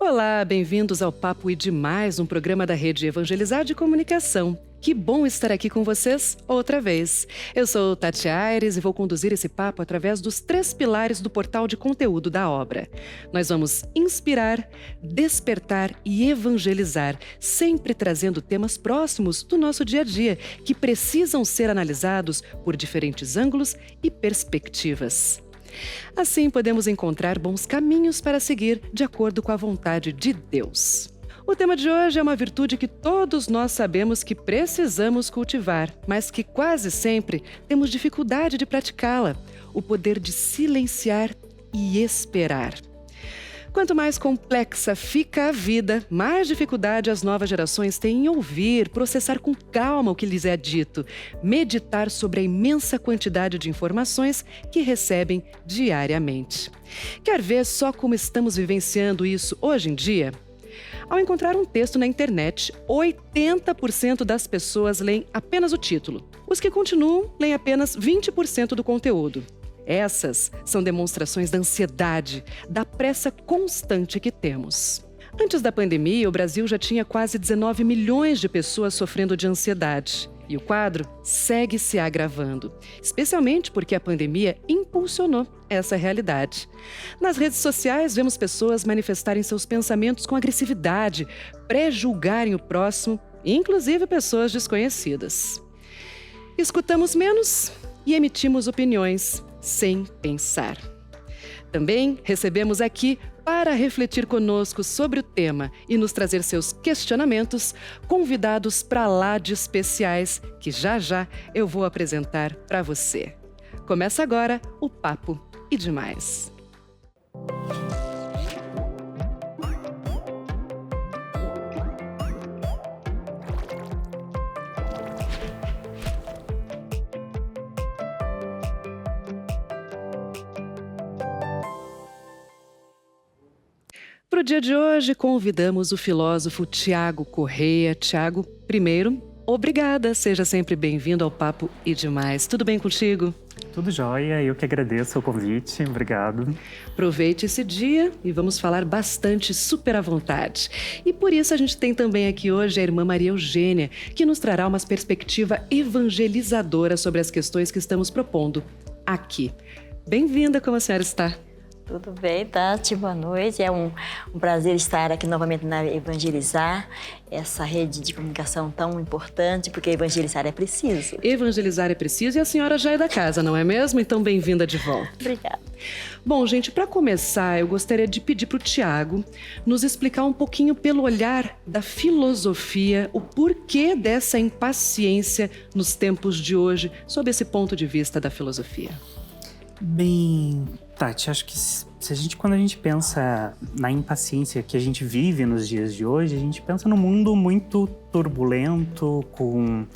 Olá, bem-vindos ao Papo e Demais, um programa da Rede Evangelizar de Comunicação. Que bom estar aqui com vocês outra vez. Eu sou Tati Aires e vou conduzir esse papo através dos 3 pilares do portal de conteúdo da obra. Nós vamos inspirar, despertar e evangelizar, sempre trazendo temas próximos do nosso dia a dia, que precisam ser analisados por diferentes ângulos e perspectivas. Assim, podemos encontrar bons caminhos para seguir de acordo com a vontade de Deus. O tema de hoje é uma virtude que todos nós sabemos que precisamos cultivar, mas que quase sempre temos dificuldade de praticá-la: o poder de silenciar e esperar. Quanto mais complexa fica a vida, mais dificuldade as novas gerações têm em ouvir, processar com calma o que lhes é dito, meditar sobre a imensa quantidade de informações que recebem diariamente. Quer ver só como estamos vivenciando isso hoje em dia? Ao encontrar um texto na internet, 80% das pessoas leem apenas o título. Os que continuam leem apenas 20% do conteúdo. Essas são demonstrações da ansiedade, da pressa constante que temos. Antes da pandemia, o Brasil já tinha quase 19 milhões de pessoas sofrendo de ansiedade. E o quadro segue se agravando, especialmente porque a pandemia impulsionou essa realidade. Nas redes sociais, vemos pessoas manifestarem seus pensamentos com agressividade, pré-julgarem o próximo, inclusive pessoas desconhecidas. Escutamos menos e emitimos opiniões sem pensar. Também recebemos aqui, para refletir conosco sobre o tema e nos trazer seus questionamentos, convidados para lá de especiais que já eu vou apresentar para você. Começa agora o Papo e Demais. Para o dia de hoje, convidamos o filósofo Tiago Correia. Tiago, primeiro, obrigada. Seja sempre bem-vindo ao Papo e Demais. Tudo bem contigo? Tudo jóia, eu que agradeço o convite, obrigado. Aproveite esse dia e vamos falar bastante super à vontade. E por isso a gente tem também aqui hoje a irmã Maria Eugênia, que nos trará uma perspectiva evangelizadora sobre as questões que estamos propondo aqui. Bem-vinda, como a senhora está? Tudo bem, Tati? Boa noite. É um prazer estar aqui novamente na Evangelizar, essa rede de comunicação tão importante, porque evangelizar é preciso. Evangelizar é preciso e a senhora já é da casa, não é mesmo? Então, bem-vinda de volta. Obrigada. Bom, gente, para começar, eu gostaria de pedir para o Tiago nos explicar um pouquinho pelo olhar da filosofia o porquê dessa impaciência nos tempos de hoje, sob esse ponto de vista da filosofia. Bem, Tati, acho que quando a gente pensa na impaciência que a gente vive nos dias de hoje, a gente pensa num mundo muito turbulento, com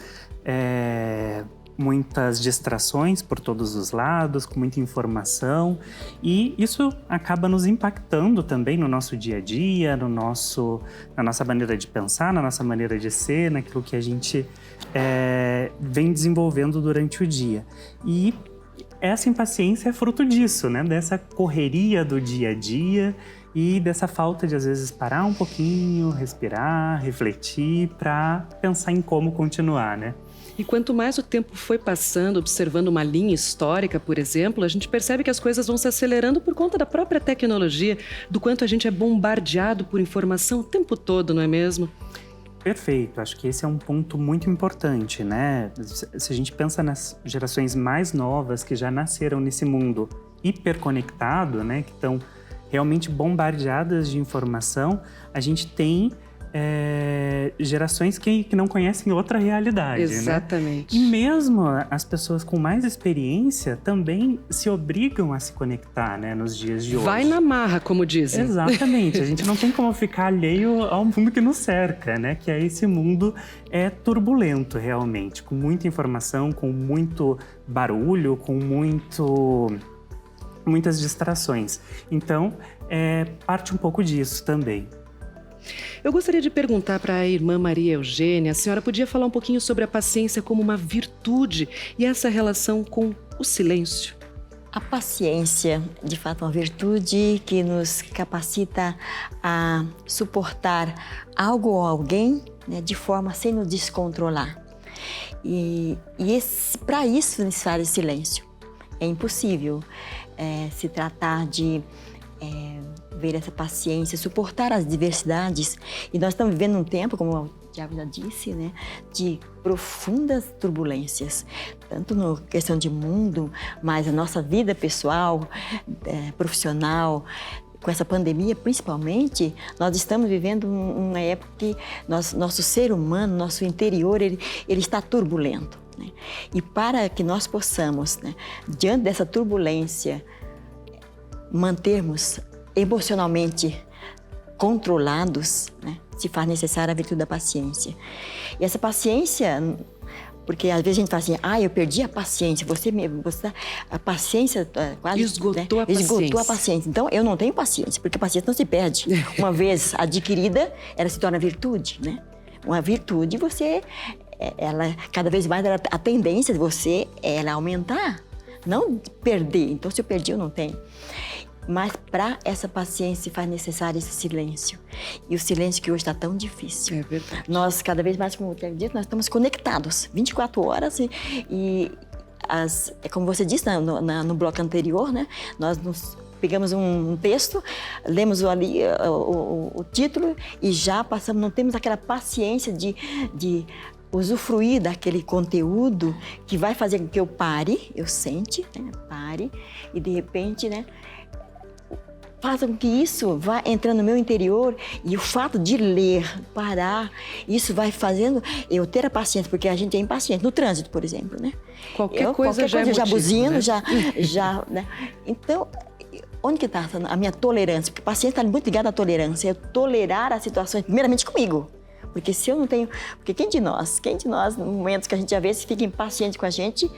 muitas distrações por todos os lados, com muita informação, e isso acaba nos impactando também no nosso dia a dia, na nossa maneira de pensar, na nossa maneira de ser, naquilo que a gente vem desenvolvendo durante o dia. E essa impaciência é fruto disso, né? Dessa correria do dia a dia e dessa falta de, às vezes, parar um pouquinho, respirar, refletir para pensar em como continuar, né? E quanto mais o tempo foi passando, observando uma linha histórica, por exemplo, a gente percebe que as coisas vão se acelerando por conta da própria tecnologia, do quanto a gente é bombardeado por informação o tempo todo, não é mesmo? Perfeito, acho que esse é um ponto muito importante, né? Se a gente pensa nas gerações mais novas que já nasceram nesse mundo hiperconectado, né? Que estão realmente bombardeadas de informação, a gente tem gerações que não conhecem outra realidade. Exatamente. Né? E mesmo as pessoas com mais experiência também se obrigam a se conectar, né, nos dias de hoje. Vai na marra, como dizem. Exatamente. A gente não tem como ficar alheio ao mundo que nos cerca, né? Que é esse mundo turbulento, realmente, com muita informação, com muito barulho, com muitas distrações. Então, parte um pouco disso também. Eu gostaria de perguntar para a irmã Maria Eugênia, a senhora podia falar um pouquinho sobre a paciência como uma virtude e essa relação com o silêncio? A paciência, de fato, é uma virtude que nos capacita a suportar algo ou alguém, né, de forma sem nos descontrolar. E para isso é necessário silêncio. É impossível se tratar de ver essa paciência, suportar as diversidades. E nós estamos vivendo um tempo, como o Tiago já disse, né, de profundas turbulências, tanto na questão de mundo, mas a nossa vida pessoal, profissional. Com essa pandemia, principalmente, nós estamos vivendo uma época que nosso ser humano, nosso interior, ele está turbulento, né? E para que nós possamos, né, diante dessa turbulência, mantermos emocionalmente controlados, né, se faz necessária a virtude da paciência. E essa paciência, porque às vezes a gente fala assim, eu perdi a paciência, a paciência quase esgotou, né? Esgotou a paciência. Então, eu não tenho paciência, porque a paciência não se perde. Uma vez adquirida, ela se torna virtude, né? Uma virtude, ela, cada vez mais, a tendência de você é ela aumentar, não perder. Então, se eu perdi, eu não tenho. Mas para essa paciência faz necessário esse silêncio. E o silêncio que hoje está tão difícil. É verdade. Nós, cada vez mais, como eu disse, nós estamos conectados 24 horas como você disse no bloco anterior, né? Nós pegamos um texto, lemos ali o título e já passamos, não temos aquela paciência de usufruir daquele conteúdo que vai fazer com que eu sente, né? Pare e de repente, né? Faça com que isso vá entrando no meu interior e o fato de ler, parar, isso vai fazendo eu ter a paciência, porque a gente é impaciente no trânsito, por exemplo, né? Qualquer coisa já já buzino, né? já, né? Então, onde que está a minha tolerância? Porque a paciência está muito ligada à tolerância, é tolerar as situações, primeiramente comigo. Porque se eu não tenho... Porque quem de nós, no momentos que a gente às vezes fica impaciente com a gente...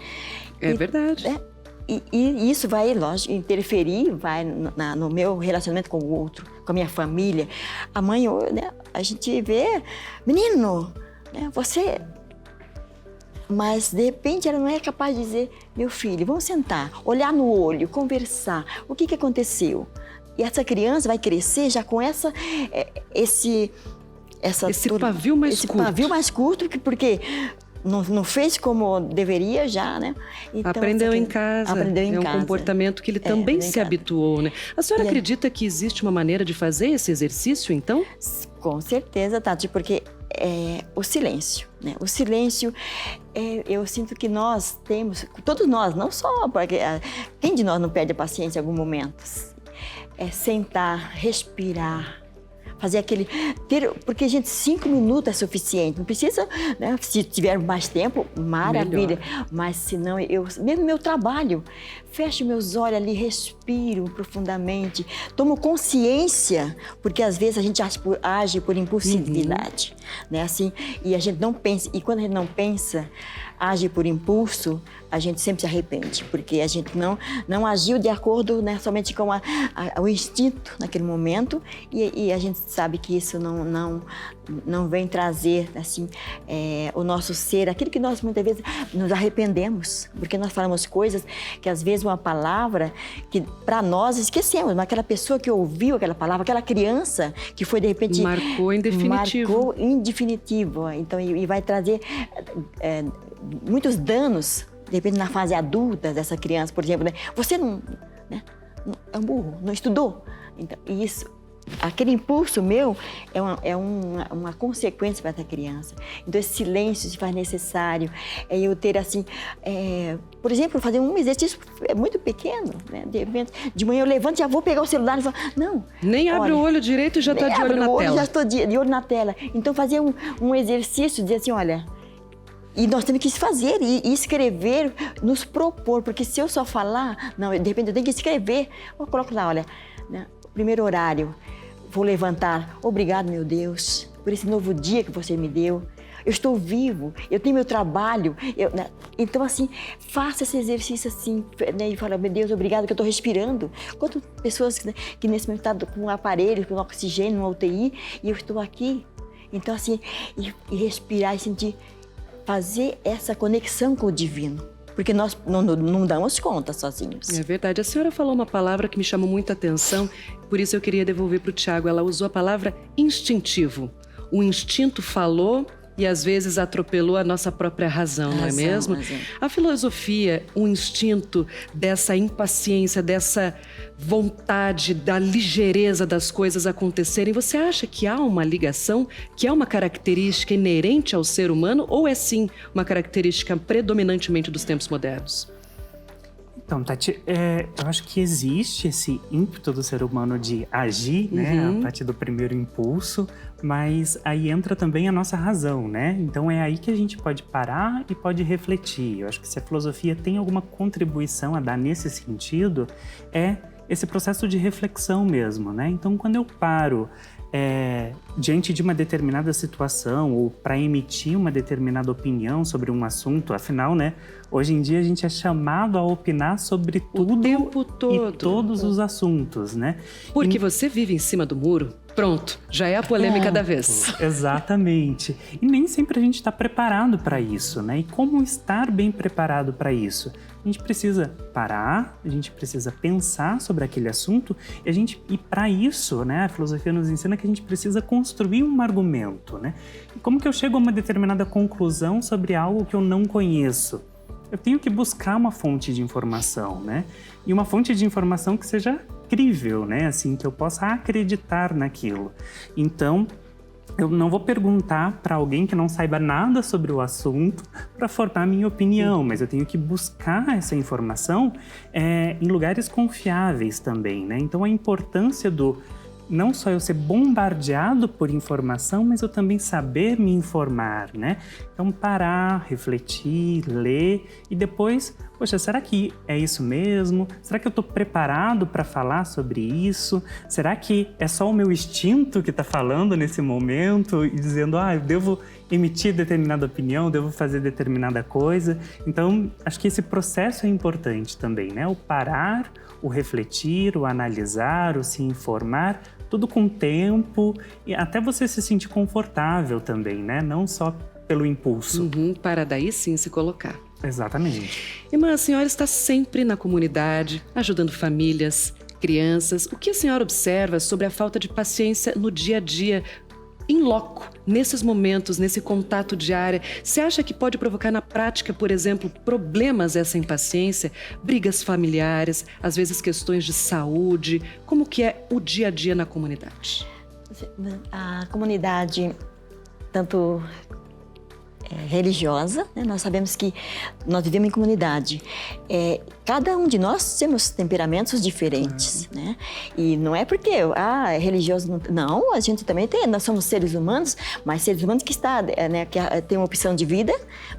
É verdade. E isso vai, lógico, interferir, vai no meu relacionamento com o outro, com a minha família. A mãe, né, a gente vê, menino, né, você... Mas, de repente, ela não é capaz de dizer, meu filho, vamos sentar, olhar no olho, conversar. O que aconteceu? E essa criança vai crescer já com esse pavio mais curto. Esse pavio mais curto, porque... Não fez como deveria já, né? Então, aprendeu em casa. É um comportamento que ele também se habituou, né? A senhora acredita que existe uma maneira de fazer esse exercício, então? Com certeza, Tati, porque o silêncio, né? O silêncio, eu sinto que nós temos, todos nós, não só, porque quem de nós não perde a paciência em algum momento? Sentar, respirar, fazer porque, gente, 5 minutos é suficiente. Não precisa, né? Se tiver mais tempo, maravilha. Melhor. Mas se não, mesmo meu trabalho, fecho meus olhos ali, respiro profundamente, tomo consciência, porque às vezes a gente age por impulsividade, né? Assim, e a gente não pensa. E quando a gente não pensa, age por impulso, a gente sempre se arrepende, porque a gente não agiu de acordo, né, somente com o instinto naquele momento, e a gente sabe que isso não vem trazer, assim, o nosso ser, aquilo que nós muitas vezes nos arrependemos, porque nós falamos coisas que às vezes uma palavra que para nós esquecemos, mas aquela pessoa que ouviu aquela palavra, aquela criança que foi de repente... Marcou em definitivo. Marcou em definitivo, então, e vai trazer muitos danos, de repente, na fase adulta dessa criança, por exemplo, né? Você não é um burro, não estudou. Então, isso, aquele impulso meu é uma consequência para essa criança. Então, esse silêncio se faz necessário. Eu ter, assim, por exemplo, fazer um exercício muito pequeno, né? De repente, de manhã eu levanto e já vou pegar o celular e falo, não. Nem abre o olho direito e já está de olho na tela. Já estou de olho na tela. Então, fazer um exercício, dizer assim, olha... E nós temos que fazer e escrever, nos propor, porque se eu só falar, não, de repente eu tenho que escrever. Eu coloco lá, olha, né, primeiro horário, vou levantar. Obrigado, meu Deus, por esse novo dia que você me deu. Eu estou vivo, eu tenho meu trabalho. Né? Então, assim, faça esse exercício assim, né, e fala, meu Deus, obrigado que eu estou respirando. Quantas pessoas, né, que nesse momento estão com aparelhos, com oxigênio, uma UTI, e eu estou aqui. Então, assim, e respirar e sentir... Fazer essa conexão com o divino, porque nós não damos conta sozinhos. É verdade. A senhora falou uma palavra que me chamou muita atenção, por isso eu queria devolver para o Tiago. Ela usou a palavra instintivo. O instinto falou e às vezes atropelou a nossa própria razão, não é mesmo? Razão. A filosofia, o instinto dessa impaciência, dessa vontade, da ligeireza das coisas acontecerem, você acha que há uma ligação, que é uma característica inerente ao ser humano ou é sim uma característica predominantemente dos tempos modernos? Então, Tati, eu acho que existe esse ímpeto do ser humano de agir, né, a partir do primeiro impulso, mas aí entra também a nossa razão, né? Então é aí que a gente pode parar e pode refletir. Eu acho que se a filosofia tem alguma contribuição a dar nesse sentido, é esse processo de reflexão mesmo, né? Então, quando eu paro diante de uma determinada situação ou para emitir uma determinada opinião sobre um assunto, afinal, né, hoje em dia a gente é chamado a opinar sobre tudo o tempo todo. E todos os assuntos, né? Porque você vive em cima do muro, pronto, já é a polêmica da vez. Exatamente. E nem sempre a gente está preparado para isso, né? E como estar bem preparado para isso? A gente precisa parar, a gente precisa pensar sobre aquele assunto e para isso, né, a filosofia nos ensina que a gente precisa construir um argumento, né? E como que eu chego a uma determinada conclusão sobre algo que eu não conheço? Eu tenho que buscar uma fonte de informação, né? E uma fonte de informação que seja crível, né? Assim, que eu possa acreditar naquilo. Então, eu não vou perguntar para alguém que não saiba nada sobre o assunto para formar a minha opinião, mas eu tenho que buscar essa informação em lugares confiáveis também, né? Então, a importância do não só eu ser bombardeado por informação, mas eu também saber me informar, né? Então, parar, refletir, ler e depois, poxa, será que é isso mesmo? Será que eu estou preparado para falar sobre isso? Será que é só o meu instinto que está falando nesse momento e dizendo, eu devo emitir determinada opinião, devo fazer determinada coisa? Então, acho que esse processo é importante também, né? O parar, o refletir, o analisar, o se informar, tudo com tempo e até você se sentir confortável também, né? Não só pelo impulso. Para daí sim se colocar. Exatamente. Irmã, a senhora está sempre na comunidade, ajudando famílias, crianças. O que a senhora observa sobre a falta de paciência no dia a dia, em loco, nesses momentos, nesse contato diário? Você acha que pode provocar na prática, por exemplo, problemas essa impaciência, brigas familiares, às vezes questões de saúde? Como que é o dia a dia na comunidade? A comunidade, tanto religiosa, né? Nós sabemos que nós vivemos em comunidade. Cada um de nós temos temperamentos diferentes, né? E não é porque é religioso, não, a gente também tem, nós somos seres humanos, mas seres humanos que tem uma opção de vida,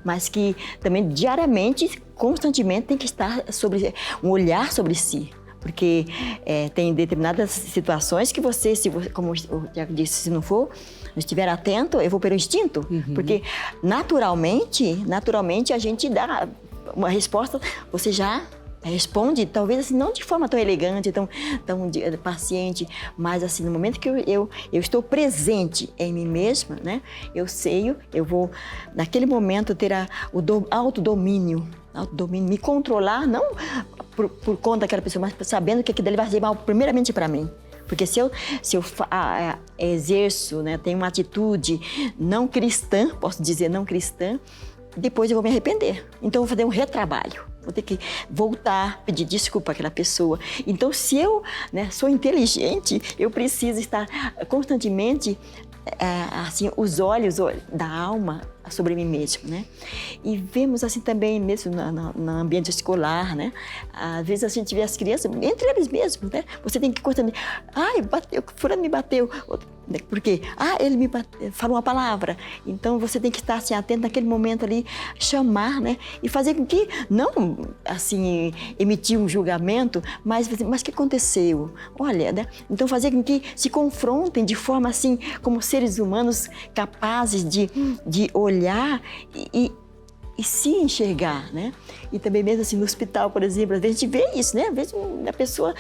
mas que também diariamente, constantemente tem que estar sobre um olhar sobre si. Porque tem determinadas situações que você, como o Tiago disse, se não estiver atento, eu vou pelo instinto. Porque naturalmente a gente dá uma resposta, você já responde, talvez assim, não de forma tão elegante, tão paciente, mas assim, no momento que eu estou presente em mim mesma, né? Eu vou, naquele momento, ter o autodomínio, me controlar, não por conta daquela pessoa, mas sabendo que aquilo vai ser mal primeiramente para mim. Porque se eu exerço, né, tenho uma atitude não cristã, posso dizer não cristã, depois eu vou me arrepender. Então eu vou fazer um retrabalho. Vou ter que voltar, pedir desculpa àquela pessoa. Então, se eu sou inteligente, eu preciso estar constantemente, assim, os olhos da alma sobre mim mesmo, né? E vemos assim também, mesmo no ambiente escolar, né? Às vezes a gente vê as crianças, entre eles mesmos, né? Você tem que constantemente, fulano me bateu, porque, ele me bateu, falou uma palavra. Então, você tem que estar assim, atento naquele momento ali, chamar, né? E fazer com que, não, assim, emitir um julgamento, mas o que aconteceu? Olha, né? Então, fazer com que se confrontem de forma assim, como seres humanos capazes de olhar e e se enxergar, né? E também mesmo assim no hospital, por exemplo, às vezes a gente vê isso, né? Às vezes a pessoa,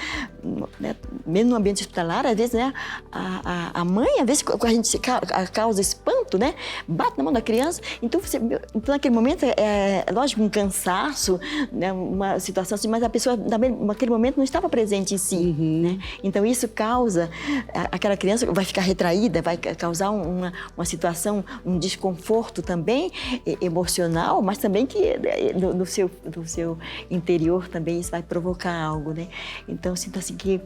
né? Mesmo no ambiente hospitalar, às vezes, né? A mãe, às vezes a gente causa espanto, né? Bate na mão da criança. Então, naquele momento, lógico, um cansaço, né? Uma situação assim, mas a pessoa naquele momento não estava presente em si, né? Então isso causa, aquela criança vai ficar retraída, vai causar uma situação, um desconforto também emocional, mas também que no seu interior também isso vai provocar algo, né? Então, sinto assim que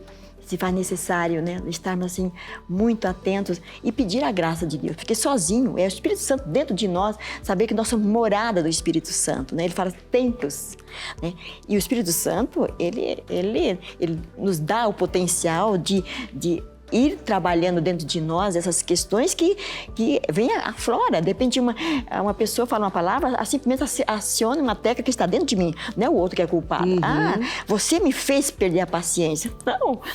se faz necessário, né, estarmos assim muito atentos e pedir a graça de Deus, porque sozinho é o Espírito Santo dentro de nós, saber que nós somos morada do Espírito Santo, né? Ele fala templos, né? E o Espírito Santo, ele nos dá o potencial de ir trabalhando dentro de nós essas questões que vêm à flora. De repente, uma pessoa fala uma palavra, simplesmente aciona uma tecla que está dentro de mim, não é o outro que é culpado. Você me fez perder a paciência.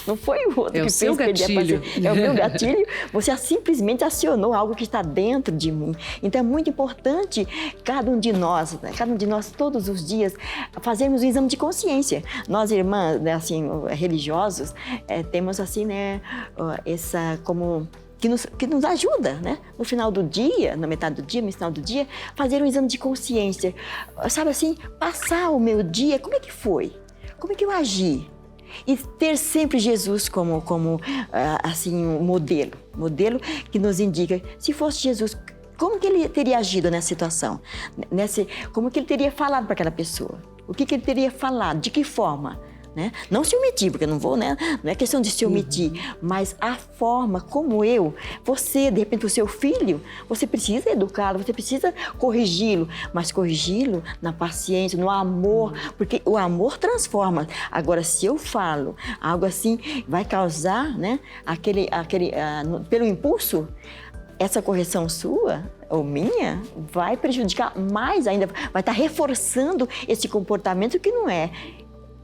Não foi o outro que fez perder a paciência. É o meu gatilho. Você simplesmente acionou algo que está dentro de mim. Então, é muito importante cada um de nós todos os dias, fazermos um exame de consciência. Nós, irmãs, né, assim, religiosos, temos assim, né, essa como que nos ajuda, né? No final do dia, na metade do dia, no final do dia, fazer um exame de consciência. Sabe assim, passar o meu dia, como é que foi? Como é que eu agi? E ter sempre Jesus como assim, um modelo que nos indica, se fosse Jesus, como que ele teria agido nessa situação? Como que ele teria falado para aquela pessoa? O que ele teria falado? De que forma? Né? Não se omitir, porque eu não vou, né? Não é questão de se omitir, mas a forma como você, de repente, o seu filho, você precisa educá-lo, você precisa corrigi-lo, mas corrigi-lo na paciência, no amor, porque o amor transforma. Agora, se eu falo algo assim, vai causar, né? Pelo impulso, essa correção sua ou minha vai prejudicar mais ainda, vai estar reforçando esse comportamento que não é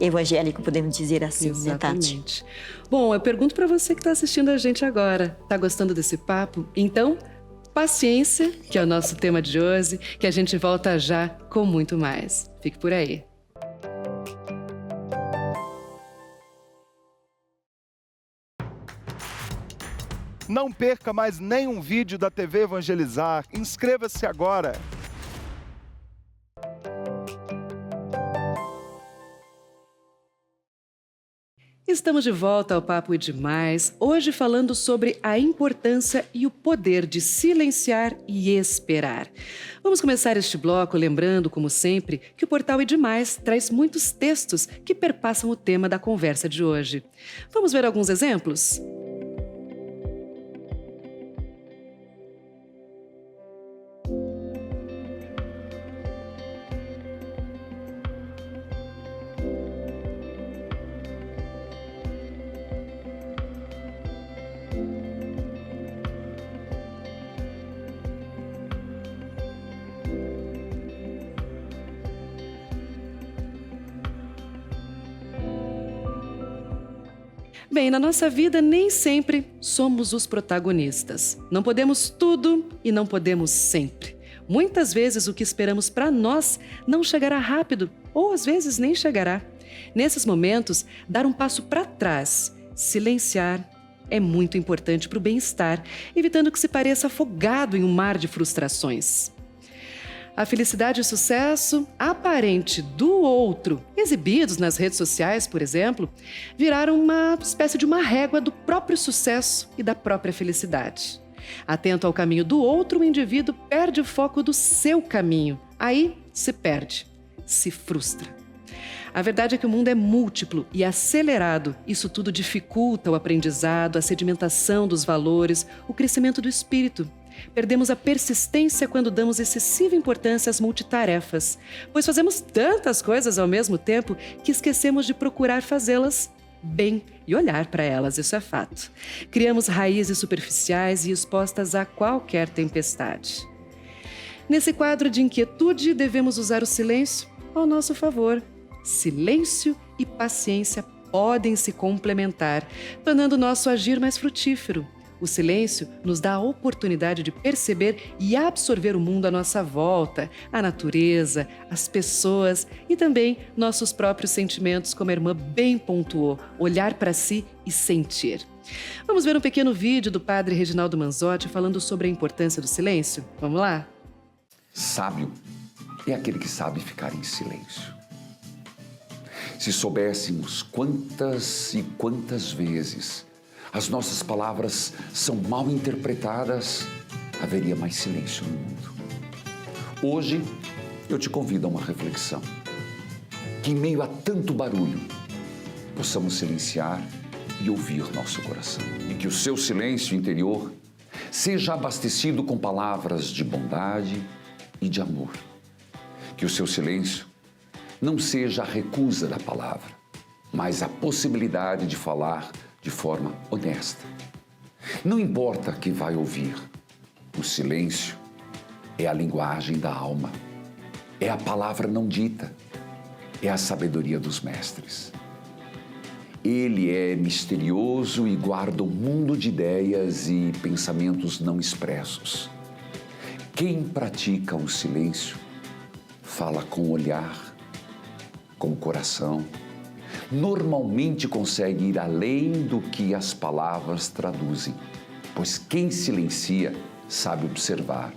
evangélico, podemos dizer assim. Exatamente. Né, Tati? Bom, eu pergunto para você que está assistindo a gente agora. Tá gostando desse papo? Então, paciência, que é o nosso tema de hoje, que a gente volta já com muito mais. Fique por aí. Não perca mais nenhum vídeo da TV Evangelizar. Inscreva-se agora. Estamos de volta ao Papo e Demais, hoje falando sobre a importância e o poder de silenciar e esperar. Vamos começar este bloco lembrando, como sempre, que o Portal E Demais traz muitos textos que perpassam o tema da conversa de hoje. Vamos ver alguns exemplos? Bem, na nossa vida nem sempre somos os protagonistas. Não podemos tudo e não podemos sempre. Muitas vezes o que esperamos para nós não chegará rápido ou às vezes nem chegará. Nesses momentos, dar um passo para trás, silenciar, é muito importante para o bem-estar, evitando que se pareça afogado em um mar de frustrações. A felicidade e o sucesso aparente do outro, exibidos nas redes sociais, por exemplo, viraram uma espécie de uma régua do próprio sucesso e da própria felicidade. Atento ao caminho do outro, o indivíduo perde o foco do seu caminho. Aí se perde, se frustra. A verdade é que o mundo é múltiplo e acelerado. Isso tudo dificulta o aprendizado, a sedimentação dos valores, o crescimento do espírito. Perdemos a persistência quando damos excessiva importância às multitarefas, pois fazemos tantas coisas ao mesmo tempo que esquecemos de procurar fazê-las bem e olhar para elas, isso é fato. Criamos raízes superficiais e expostas a qualquer tempestade. Nesse quadro de inquietude, devemos usar o silêncio ao nosso favor. Silêncio e e paciência podem se complementar, tornando o nosso agir mais frutífero. O silêncio nos dá a oportunidade de perceber e absorver o mundo à nossa volta, a natureza, as pessoas e também nossos próprios sentimentos, como a irmã bem pontuou, olhar para si e sentir. Vamos ver um pequeno vídeo do padre Reginaldo Manzotti falando sobre a importância do silêncio? Vamos lá? Sábio é aquele que sabe ficar em silêncio. Se soubéssemos quantas e quantas vezes as nossas palavras são mal interpretadas, haveria mais silêncio no mundo. Hoje, eu te convido a uma reflexão. Que em meio a tanto barulho, possamos silenciar e ouvir nosso coração. E que o seu silêncio interior seja abastecido com palavras de bondade e de amor. Que o seu silêncio não seja a recusa da palavra, mas a possibilidade de falar de forma honesta. Não importa quem vai ouvir, o silêncio é a linguagem da alma, é a palavra não dita, é a sabedoria dos mestres. Ele é misterioso e guarda um mundo de ideias e pensamentos não expressos. Quem pratica o silêncio fala com o olhar, com o coração, normalmente consegue ir além do que as palavras traduzem, pois quem silencia sabe observar,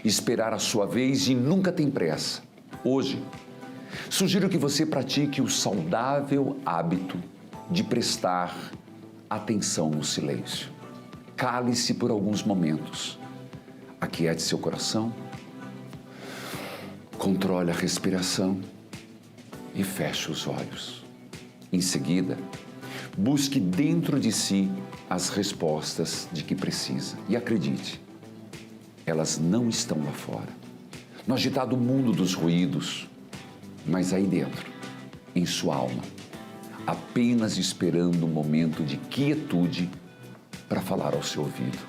esperar a sua vez e nunca tem pressa. Hoje, sugiro que você pratique o saudável hábito de prestar atenção no silêncio. Cale-se por alguns momentos, aquiete seu coração, controle a respiração e feche os olhos. Em seguida, busque dentro de si as respostas de que precisa. E acredite, elas não estão lá fora, no agitado mundo dos ruídos, mas aí dentro, em sua alma, apenas esperando um momento de quietude para falar ao seu ouvido.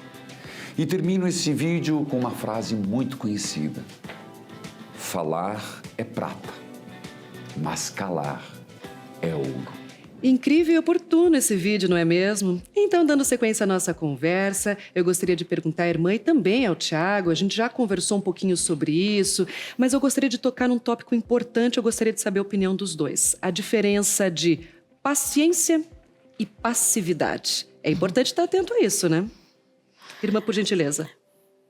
E termino esse vídeo com uma frase muito conhecida. Falar é prata, mas calar é ouro. Incrível e oportuno esse vídeo, não é mesmo? Então, dando sequência à nossa conversa, eu gostaria de perguntar à irmã e também ao Tiago, a gente já conversou um pouquinho sobre isso, mas eu gostaria de tocar num tópico importante, eu gostaria de saber a opinião dos dois. A diferença de paciência e passividade. É importante estar atento a isso, né? Irmã, por gentileza.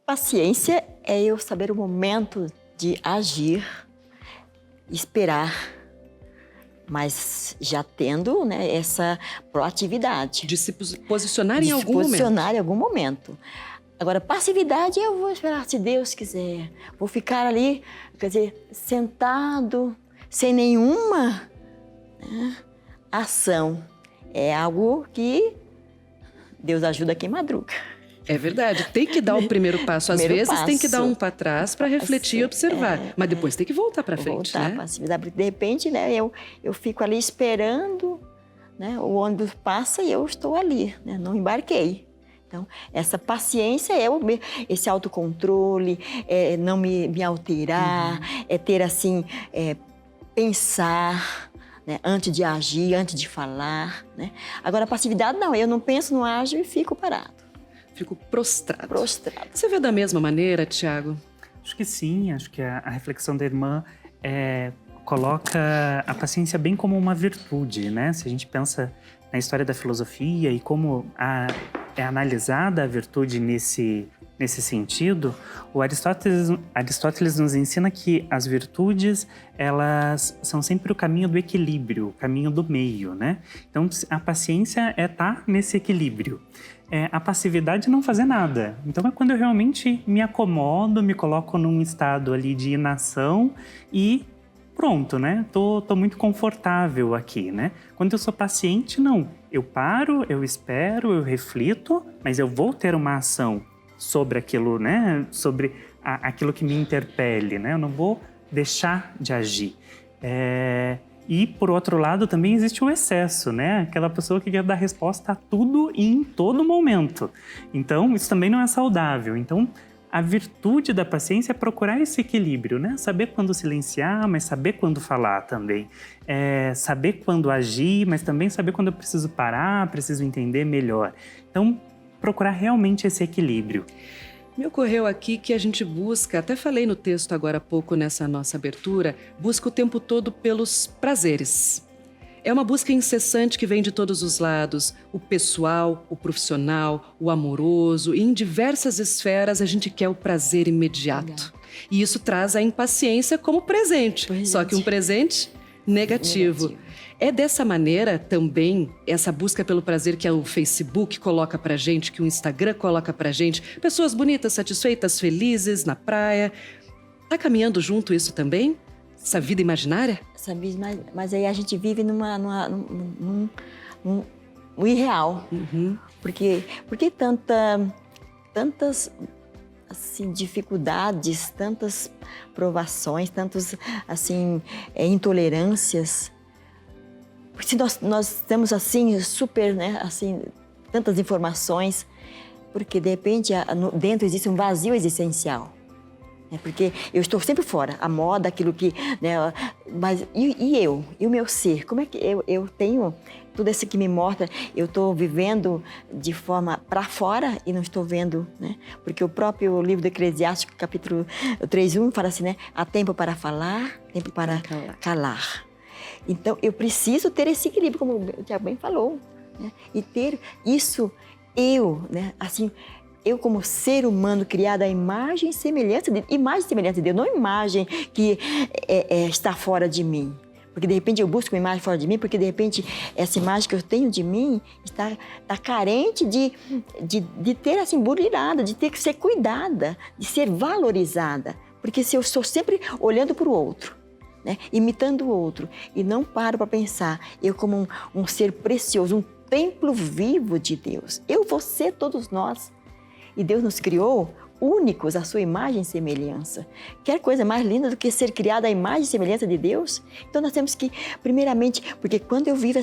Paciência é eu saber o momento de agir, esperar, mas já tendo, né, essa proatividade. De se posicionar em algum momento. De se posicionar em algum momento. Agora, passividade eu vou esperar se Deus quiser. Vou ficar ali, quer dizer, sentado, sem nenhuma, né, ação. É algo que Deus ajuda quem madruga. É verdade, tem que dar o primeiro passo. Às vezes tem que dar um para trás para refletir e observar, mas depois tem que voltar para frente, voltar, né? Passividade. De repente, né, eu fico ali esperando, né, o ônibus passa e eu estou ali, né, não embarquei. Então, essa paciência é esse autocontrole, é não me alterar, é ter assim, pensar, né, antes de agir, antes de falar, né? Agora, a passividade não, eu não penso, não ajo e fico parado. Fico prostrado. Prostrado. Você vê da mesma maneira, Tiago? Acho que sim, acho que a reflexão da irmã coloca a paciência bem como uma virtude, né? Se a gente pensa na história da filosofia e como é analisada a virtude nesse sentido, o Aristóteles nos ensina que as virtudes, elas são sempre o caminho do equilíbrio, o caminho do meio, né? Então, a paciência é estar nesse equilíbrio. A passividade é não fazer nada. Então, é quando eu realmente me acomodo, me coloco num estado ali de inação e pronto, né? Tô muito confortável aqui, né? Quando eu sou paciente, não. Eu paro, eu espero, eu reflito, mas eu vou ter uma ação sobre aquilo, né? Sobre aquilo que me interpele, né? Eu não vou deixar de agir. E, por outro lado, também existe o excesso, né? Aquela pessoa que quer dar resposta a tudo e em todo momento. Então, isso também não é saudável. Então, a virtude da paciência é procurar esse equilíbrio, né? Saber quando silenciar, mas saber quando falar também. Saber quando agir, mas também saber quando eu preciso parar, preciso entender melhor. Então, procurar realmente esse equilíbrio. Me ocorreu aqui que a gente busca, até falei no texto agora há pouco nessa nossa abertura, busca o tempo todo pelos prazeres. É uma busca incessante que vem de todos os lados, o pessoal, o profissional, o amoroso, e em diversas esferas a gente quer o prazer imediato. E isso traz a impaciência como presente, só que um presente negativo. É dessa maneira também, essa busca pelo prazer que o Facebook coloca pra gente, que o Instagram coloca pra gente, pessoas bonitas, satisfeitas, felizes, na praia. Tá caminhando junto isso também? Essa vida imaginária? Mas aí a gente vive num irreal. Porque tantas assim, dificuldades, tantas provações, tantas assim, intolerâncias. Porque se nós temos assim, super, né, assim, tantas informações, porque de repente dentro existe um vazio existencial. Porque eu estou sempre fora, a moda, aquilo que... Né, mas e eu? E o meu ser? Como é que eu tenho tudo isso que me mostra? Eu estou vivendo de forma para fora e não estou vendo, né? Porque o próprio livro do Eclesiástico, capítulo 3:1, fala assim, né? Há tempo para falar, tempo para calar. Então, eu preciso ter esse equilíbrio, como o Tiago bem falou, né? E ter isso, né? Assim... Eu, como ser humano criado à imagem e semelhança de Deus, não imagem que está fora de mim. Porque, de repente, eu busco uma imagem fora de mim, porque, de repente, essa imagem que eu tenho de mim está carente de ter, assim, burilada, de ter que ser cuidada, de ser valorizada. Porque se eu estou sempre olhando para o outro, né, imitando o outro, e não paro para pensar, eu como um ser precioso, um templo vivo de Deus, você, todos nós, e Deus nos criou únicos à sua imagem e semelhança. Quer coisa mais linda do que ser criada à imagem e semelhança de Deus? Então nós temos que, primeiramente, porque quando eu vivo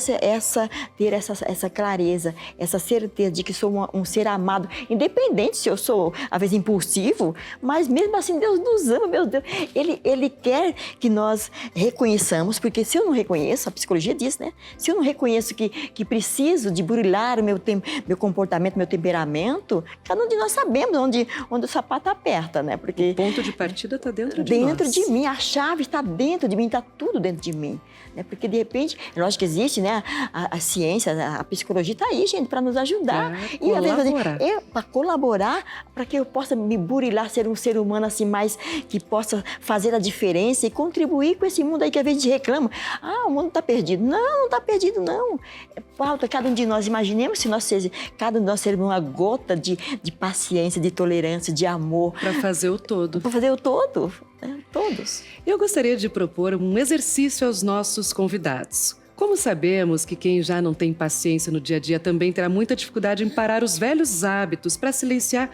ter essa clareza, essa certeza de que sou um ser amado, independente se eu sou, às vezes, impulsivo, mas mesmo assim Deus nos ama, meu Deus. Ele quer que nós reconheçamos, porque se eu não reconheço, a psicologia diz, né? Se eu não reconheço que preciso de burilar o meu comportamento, meu temperamento, cada um de nós sabemos onde o sapato aperta, né? Porque o ponto de partida está dentro de nós. Dentro de mim, a chave está dentro de mim, está tudo dentro de mim. Né? Porque, de repente, lógico que existe, né? A ciência, a psicologia está aí, gente, para nos ajudar. Para colaborar, para que eu possa me burilar, ser um ser humano assim, mais que possa fazer a diferença e contribuir com esse mundo aí que às vezes a gente reclama. O mundo está perdido. Não está perdido, não. Falta cada um de nós. Imaginemos se cada um de nós ser uma gota de paciência, de tolerância, de amor. Para fazer o todo. Para fazer o todo, né? Todos. Eu gostaria de propor um exercício aos nossos convidados. Como sabemos que quem já não tem paciência no dia a dia também terá muita dificuldade em parar os velhos hábitos para silenciar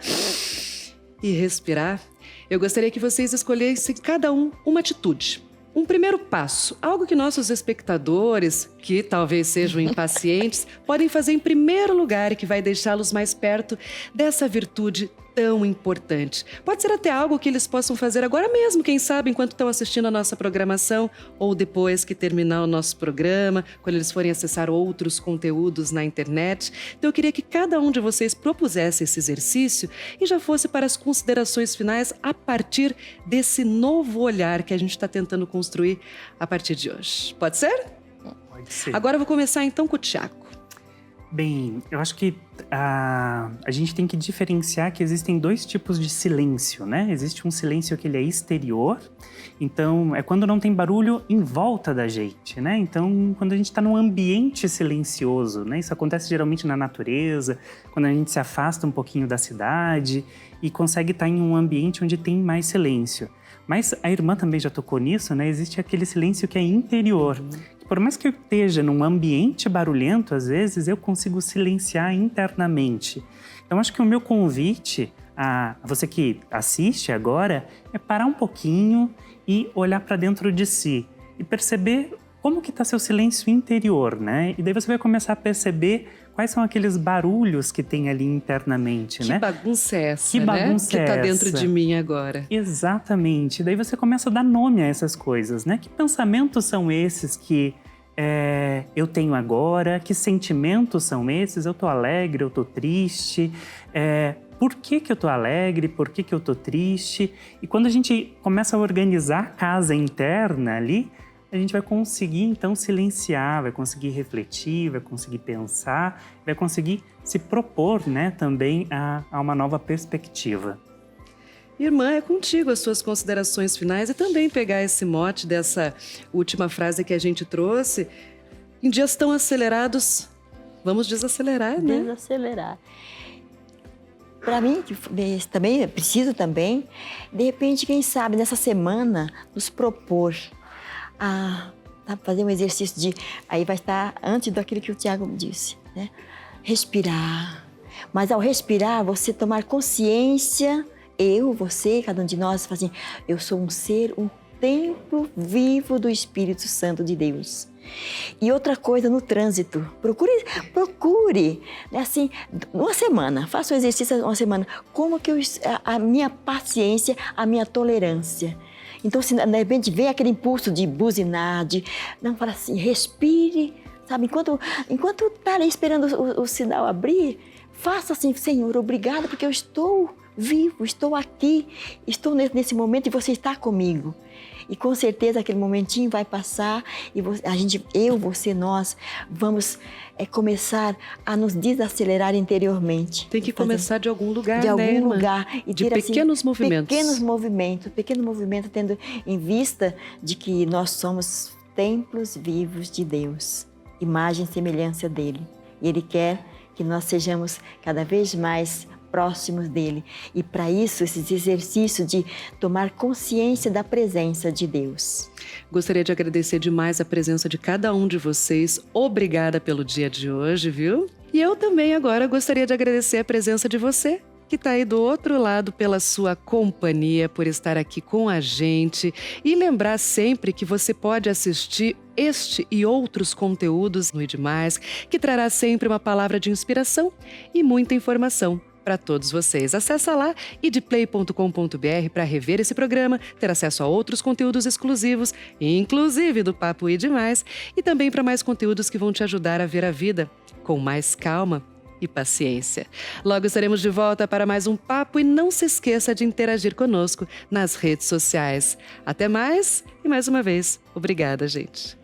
e respirar, eu gostaria que vocês escolhessem cada uma atitude. Um primeiro passo, algo que nossos espectadores, que talvez sejam impacientes, podem fazer em primeiro lugar e que vai deixá-los mais perto dessa virtude tão importante. Pode ser até algo que eles possam fazer agora mesmo, quem sabe, enquanto estão assistindo a nossa programação ou depois que terminar o nosso programa, quando eles forem acessar outros conteúdos na internet. Então eu queria que cada um de vocês propusesse esse exercício e já fosse para as considerações finais a partir desse novo olhar que a gente está tentando construir a partir de hoje. Pode ser? Pode ser. Agora eu vou começar então com o Tiago. Bem, eu acho que a gente tem que diferenciar que existem dois tipos de silêncio, né? Existe um silêncio que ele é exterior, então é quando não tem barulho em volta da gente, né? Então, quando a gente está num ambiente silencioso, né? Isso acontece geralmente na natureza, quando a gente se afasta um pouquinho da cidade e consegue estar em um ambiente onde tem mais silêncio. Mas a irmã também já tocou nisso, né? Existe aquele silêncio que é interior. Por mais que eu esteja num ambiente barulhento, às vezes eu consigo silenciar internamente. Então, acho que o meu convite a você que assiste agora é parar um pouquinho e olhar para dentro de si e perceber como que está seu silêncio interior, né? E daí você vai começar a perceber quais são aqueles barulhos que tem ali internamente, né? Que bagunça é essa, que bagunça que está dentro de mim agora. Exatamente. Daí você começa a dar nome a essas coisas, né? Que pensamentos são esses que eu tenho agora? Que sentimentos são esses? Eu tô alegre, eu tô triste? Por que eu tô alegre? Por que eu tô triste? E quando a gente começa a organizar a casa interna ali, a gente vai conseguir então silenciar, vai conseguir refletir, vai conseguir pensar, vai conseguir se propor, né, também a uma nova perspectiva. Irmã, é contigo as suas considerações finais e também pegar esse mote dessa última frase que a gente trouxe. Em dias tão acelerados, vamos desacelerar, né? Desacelerar. Para mim, também preciso também, de repente, quem sabe, nessa semana, nos propor a fazer um exercício de... Aí vai estar antes daquilo que o Tiago disse, né? Respirar. Mas ao respirar, você tomar consciência... você, cada um de nós, fala assim, eu sou um ser, um templo vivo do Espírito Santo de Deus. E outra coisa, no trânsito, procure, né, assim, uma semana, faça um exercício uma semana, como que a minha paciência, a minha tolerância. Então, se de repente vem aquele impulso de buzinar, não, fala assim, respire, sabe, enquanto está ali esperando o sinal abrir, faça assim, Senhor, obrigado, porque eu estou vivo, estou aqui, estou nesse momento e você está comigo. E com certeza aquele momentinho vai passar e nós vamos começar a nos desacelerar interiormente. Tem que começar de algum lugar, de algum né, irmã? lugar e de ter pequenos assim, movimentos. pequeno movimento, tendo em vista de que nós somos templos vivos de Deus, imagem e semelhança dele. E ele quer que nós sejamos cada vez mais próximos dele. E para isso, esse exercício de tomar consciência da presença de Deus. Gostaria de agradecer demais a presença de cada um de vocês. Obrigada pelo dia de hoje, viu? E eu também agora gostaria de agradecer a presença de você, que está aí do outro lado, pela sua companhia, por estar aqui com a gente. E lembrar sempre que você pode assistir este e outros conteúdos no IDMais, que trará sempre uma palavra de inspiração e muita informação para todos vocês. Acesse lá idplay.com.br para rever esse programa, ter acesso a outros conteúdos exclusivos, inclusive do Papo IDMais, e também para mais conteúdos que vão te ajudar a ver a vida com mais calma e paciência. Logo estaremos de volta para mais um papo e não se esqueça de interagir conosco nas redes sociais. Até mais e mais uma vez, obrigada, gente.